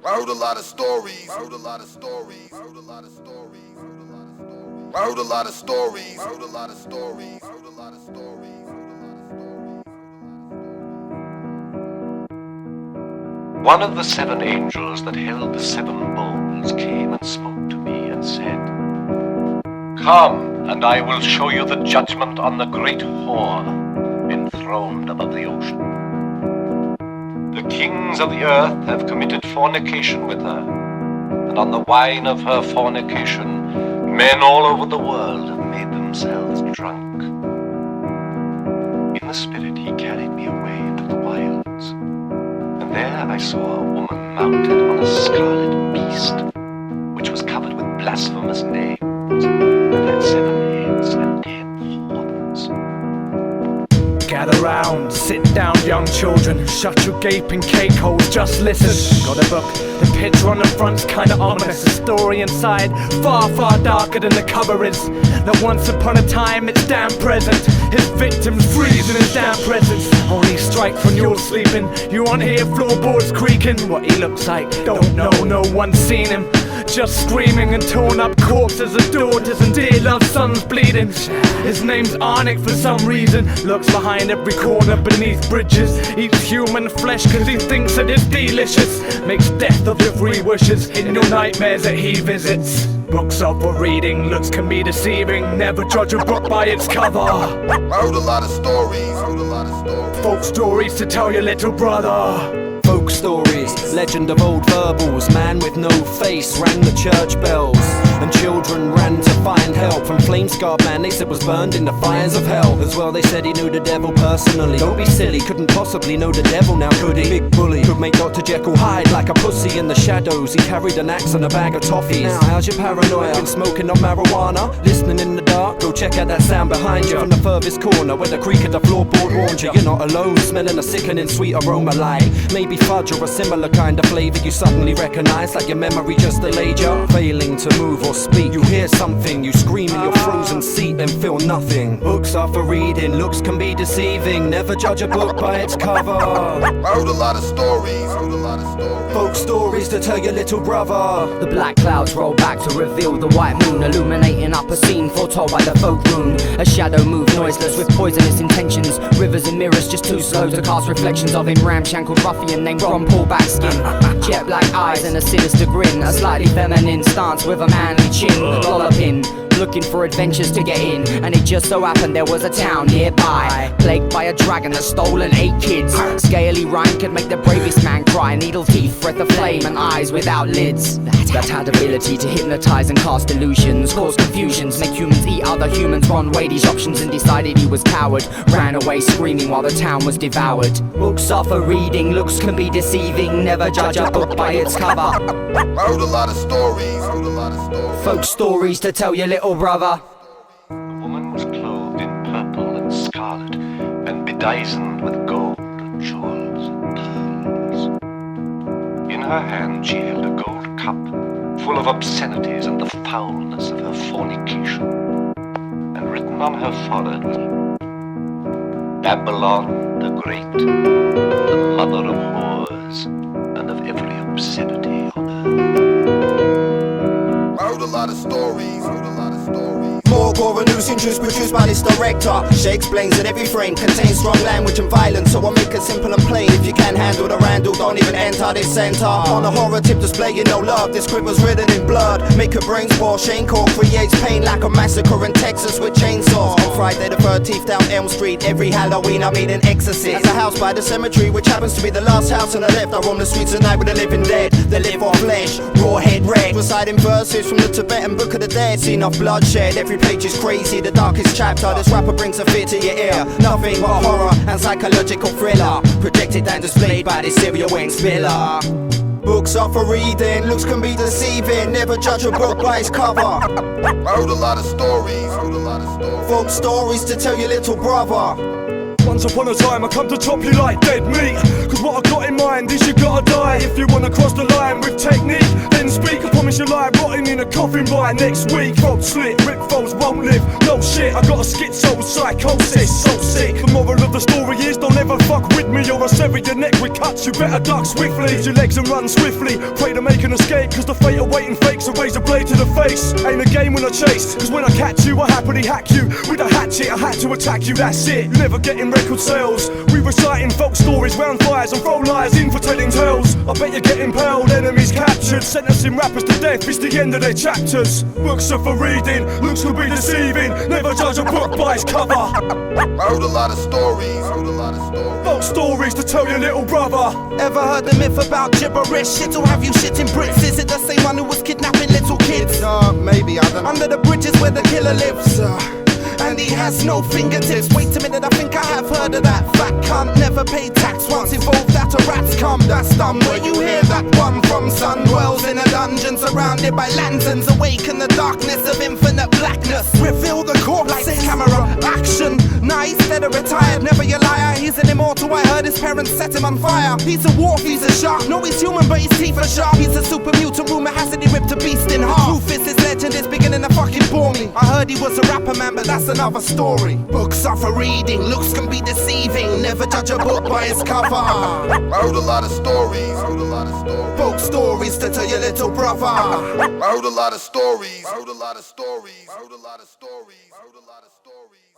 Wrote a lot of stories. Wrote a lot of stories. Wrote a lot of stories. Wrote a lot of stories. Wrote a lot of stories. Wrote a lot of stories. One of the 7 angels that held the 7 bowls came and spoke to me and said, "Come, and I will show you the judgment on the great whore enthroned above the ocean. The kings of the earth have committed fornication with her, and on the wine of her fornication, men all over the world have made themselves drunk." In the spirit he carried me away into the wilds, and there I saw a woman mounted on a scarlet beast, which was covered with blasphemous names, and had 7 heads and 10 horns. Gather round, sit down young children, shut your gaping cake holes, just listen. Got a book, the picture on the front's kinda ominous. The story inside, far, far darker than the cover is. That once upon a time it's damn present. His victims freeze in his damn presence. Only strikes when you're sleeping. You won't hear floorboards creaking. What he looks like, don't know, no one's seen him. Just screaming and torn up corpses of daughters and dear loved sons bleeding. His name's Anik for some reason. Looks behind every corner beneath bridges. Eats human flesh cause he thinks that it's delicious. Makes death of your free wishes in your nightmares that he visits. Books are for reading, looks can be deceiving. Never judge a book by its cover. Wrote a lot of stories. Wrote a lot of stories. Folk stories to tell your little brother. Folk stories, legend of old verbals. Man with no face rang the church bells, and children ran to find help from flame-scarred man they said was burned in the fires of hell. As well they said he knew the devil personally. Don't be silly, couldn't possibly know the devil now, could he? Big bully, could make Dr. Jekyll hide like a pussy in the shadows. He carried an axe and a bag of toffees. Now how's your paranoia? Been smoking on marijuana? Listening in the dark? Go check out that sound behind you. From the furthest corner where the creak of the floorboard warned you. You're not alone, smelling a sickening sweet aroma like maybe fudge or a similar kind of flavor you suddenly recognize, like your memory just delayed you. Failing to move or speak, you hear something, you scream in your frozen seat and feel nothing. Books are for reading, looks can be deceiving. Never judge a book by its cover. Wrote a lot of stories. Wrote a lot of stories. Folk stories to tell your little brother. The black clouds roll back to reveal the white moon, illuminating up a scene foretold by the folk rune. A shadow moved noiseless with poisonous intentions. Rivers and mirrors just too slow to cast reflections of him. Ramshankled ruffian named Ron pullback skin, jet black eyes and a sinister grin. A slightly feminine stance with a manly chin. Lolloping, looking for adventures to get in, and it just so happened there was a town nearby, plagued by a dragon that stolen 8 kids. Scaly rhyme could make the bravest man cry. Needle teeth, breath of flame, and eyes without lids that had ability to hypnotize and cast illusions, cause confusions, make humans eat other humans. Ron weighed his options and decided he was coward. Ran away screaming while the town was devoured. Books are for reading, looks can be deceiving. Never judge a book by its cover. Wrote a lot of stories. Wrote a lot of stories. Folk stories to tell your little brother. The woman was clothed in purple and scarlet, and bedizened with gold and jewels and pearls. In her hand she held a gold cup, full of obscenities and the foulness of her fornication, and written on her forehead was Babylon the Great, the mother of whores and of every obscenity on earth. Wrote a lot of stories. Wrote a lot of stories. More gore and loose injuries produced by this director. She explains that every frame contains strong language and violence, so I make it simple and plain. If you can't handle the randall, don't even enter this center. On a horror tip displaying no love, this script was written in blood. Make her brains ball, Shain creates pain like a massacre in Texas with chainsaws. On Friday the 13th down Elm Street, every Halloween I meet an exorcist. At the house by the cemetery, which happens to be the last house on the left. I roam the streets at night with the living dead. They live on flesh, raw head wreck. Reciting verses from the Tibetan Book of the Dead. See enough bloodshed, every page is crazy. The darkest chapter, this rapper brings a fear to your ear. Nothing but horror and psychological thriller, projected and displayed by this serial Wayne Spiller. Books are for reading, looks can be deceiving. Never judge a book by its cover. Wrote a lot of stories. Wrote a lot of stories. Folk stories to tell your little brother. Once upon a time I come to chop you like dead meat, cause what I got in mind is you gotta die if you wanna cross the line with technique. Then speak, I promise you lie, rotting in a coffin by next week. Throat slit, rip foes won't live. No shit, I got a schizo psychosis, so sick. The moral of the story is don't ever fuck with me or I'll sever your neck with cuts. You better duck swiftly, use your legs and run swiftly. Pray to make an escape, cause the fate of waiting fakes. A razor blade to the face, ain't a game when I chase. Cause when I catch you, I happily hack you. With a hatchet, I had to attack you, that's it. You never getting record sales. We reciting folk stories, round fires and throw lies in for telling tales. I bet you're getting impaled, enemies captured. Sentencing rappers to death, it's the end of their chapters. Books are for reading, looks can be deceiving. Never judge a book by its cover. I heard a lot of stories, Folk stories to tell your little brother. Ever heard the myth about Jibbarish? Shit or have you shitting Brits? Is it the same one who was kidnapping little kids? Maybe, I don't know. Under the bridges where the killer lives, and he has no fingertips. Wait a minute, I think I have heard of that. Fat cunt never paid tax once involved that a rat's come. That's dumb. Where you hear that one from? Son dwells in a dungeon surrounded by lanterns. Awaken the darkness of infinite blackness. Reveal the corpse in camera action. Nice, dead or retired, never your liar. He's an immortal, I heard his parents set him on fire. He's a wolf, he's a shark. No, he's human, but his teeth are sharp. He's a super mutant, rumor has it he ripped a beast in half. Rufus, his legend is beginning to fucking bore me. I heard he was a rapper, man, but that's another story. Books are for reading, looks can be deceiving. Never judge a book by its cover. I heard a lot of stories, Folk stories to tell your little brother. I heard a lot of stories, I heard a lot of stories, I heard a lot of stories, I heard a lot of stories.